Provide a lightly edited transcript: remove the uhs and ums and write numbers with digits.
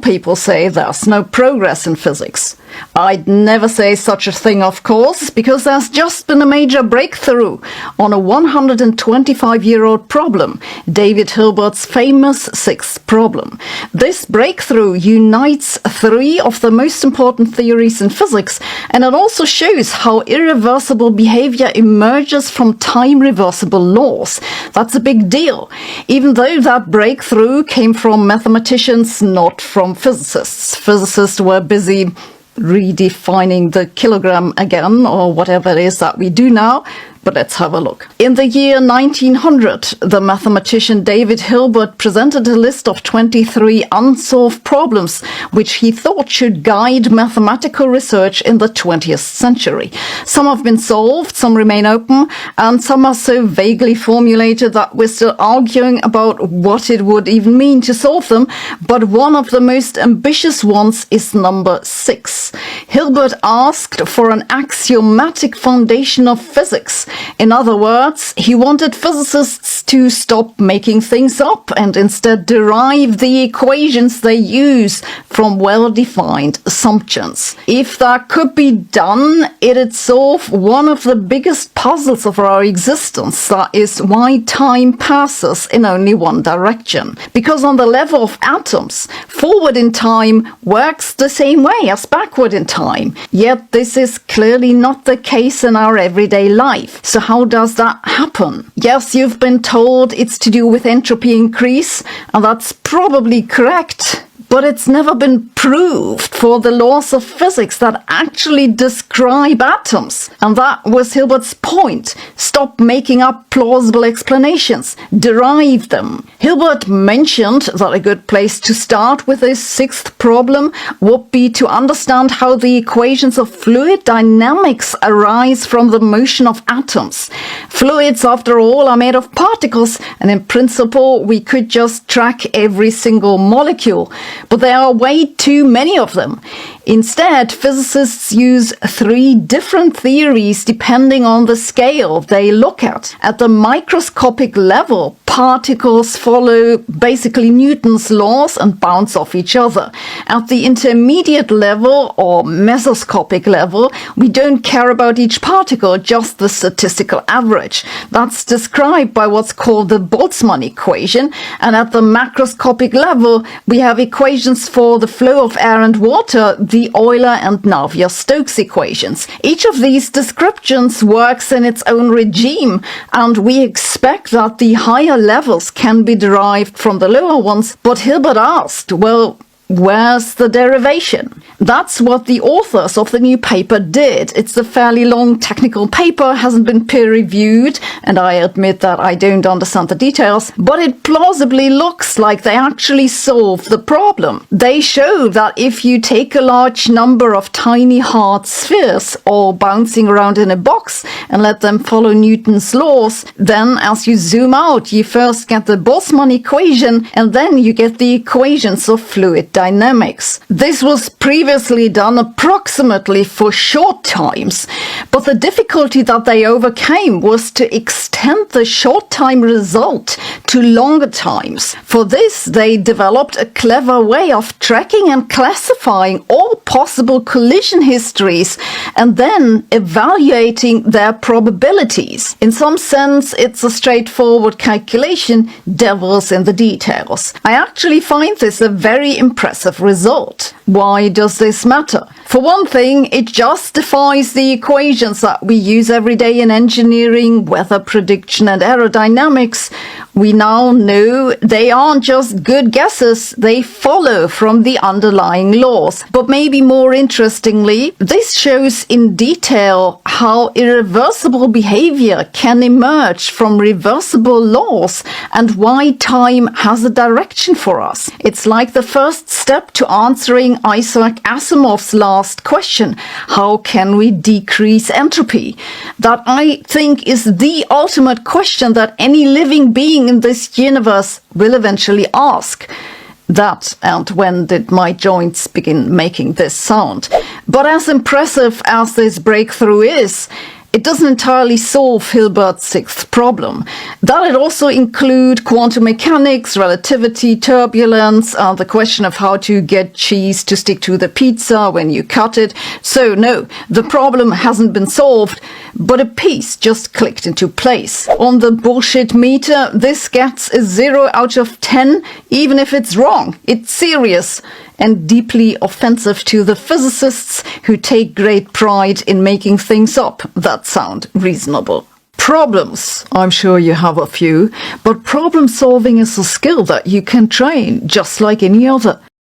people say there's no progress in physics. I'd never say such a thing, of course, because there's just been a major breakthrough on a 125-year-old problem, David Hilbert's famous sixth problem. This breakthrough unites three of the most important theories in physics, and it also shows how irreversible behavior emerges from time-reversible laws. That's a big deal, even though that breakthrough came from mathematicians, not from physicists. Physicists were busy redefining the kilogram again, or whatever it is that we do now. But let's have a look. In the year 1900, the mathematician David Hilbert presented a list of 23 unsolved problems which he thought should guide mathematical research in the 20th century. Some have been solved, some remain open, and some are so vaguely formulated that we're still arguing about what it would even mean to solve them. But one of the most ambitious ones is number 6. Hilbert asked for an axiomatic foundation of physics. In other words, he wanted physicists to stop making things up and instead derive the equations they use from well-defined assumptions. If that could be done, it'd solve one of the biggest puzzles of our existence, that is, why time passes in only one direction. Because on the level of atoms, forward in time works the same way as backward in time. Yet this is clearly not the case in our everyday life. So how does that happen? Yes, you've been told it's to do with entropy increase, and that's probably correct. But it's never been proved for the laws of physics that actually describe atoms. And that was Hilbert's point. Stop making up plausible explanations. Derive them. Hilbert mentioned that a good place to start with this sixth problem would be to understand how the equations of fluid dynamics arise from the motion of atoms. Fluids, after all, are made of particles, and in principle we could just track every single molecule. But there are way too many of them. Instead, physicists use three different theories depending on the scale they look at. At the microscopic level, particles follow basically Newton's laws and bounce off each other. At the intermediate level, or mesoscopic level, we don't care about each particle, just the statistical average. That's described by what's called the Boltzmann equation. And at the macroscopic level, we have equations for the flow of air and water, the Euler and Navier-Stokes equations. Each of these descriptions works in its own regime, and we expect that the higher levels can be derived from the lower ones. But Hilbert asked, well, where's the derivation? That's what the authors of the new paper did. It's a fairly long technical paper, hasn't been peer-reviewed, and I admit that I don't understand the details, but it plausibly looks like they actually solved the problem. They show that if you take a large number of tiny hard spheres, all bouncing around in a box, and let them follow Newton's laws, then as you zoom out, you first get the Boltzmann equation, and then you get the equations of fluid dynamics. This was previously done approximately for short times, but the difficulty that they overcame was to extend the short time result to longer times. For this, they developed a clever way of tracking and classifying all possible collision histories and then evaluating their probabilities. In some sense, it's a straightforward calculation, devil's in the details. I actually find this a very impressive result. Why does this matter? For one thing, it justifies the equations that we use every day in engineering, weather prediction and aerodynamics. We now know they aren't just good guesses, they follow from the underlying laws. But maybe more interestingly, this shows in detail how irreversible behavior can emerge from reversible laws and why time has a direction for us. It's like the first step to answering Isaac Asimov's last question, how can we decrease entropy? That, I think, is the ultimate question that any living being in this universe will eventually ask. That, and when did my joints begin making this sound? But as impressive as this breakthrough is, It doesn't entirely solve Hilbert's sixth problem. That'd also include quantum mechanics, relativity, turbulence, and the question of how to get cheese to stick to the pizza when you cut it. So no, the problem hasn't been solved, but a piece just clicked into place. On the bullshit meter, this gets a 0 out of 10, even if it's wrong. It's serious and deeply offensive to the physicists who take great pride in making things up that sound reasonable. Problems, I'm sure you have a few, but problem solving is a skill that you can train just like any other.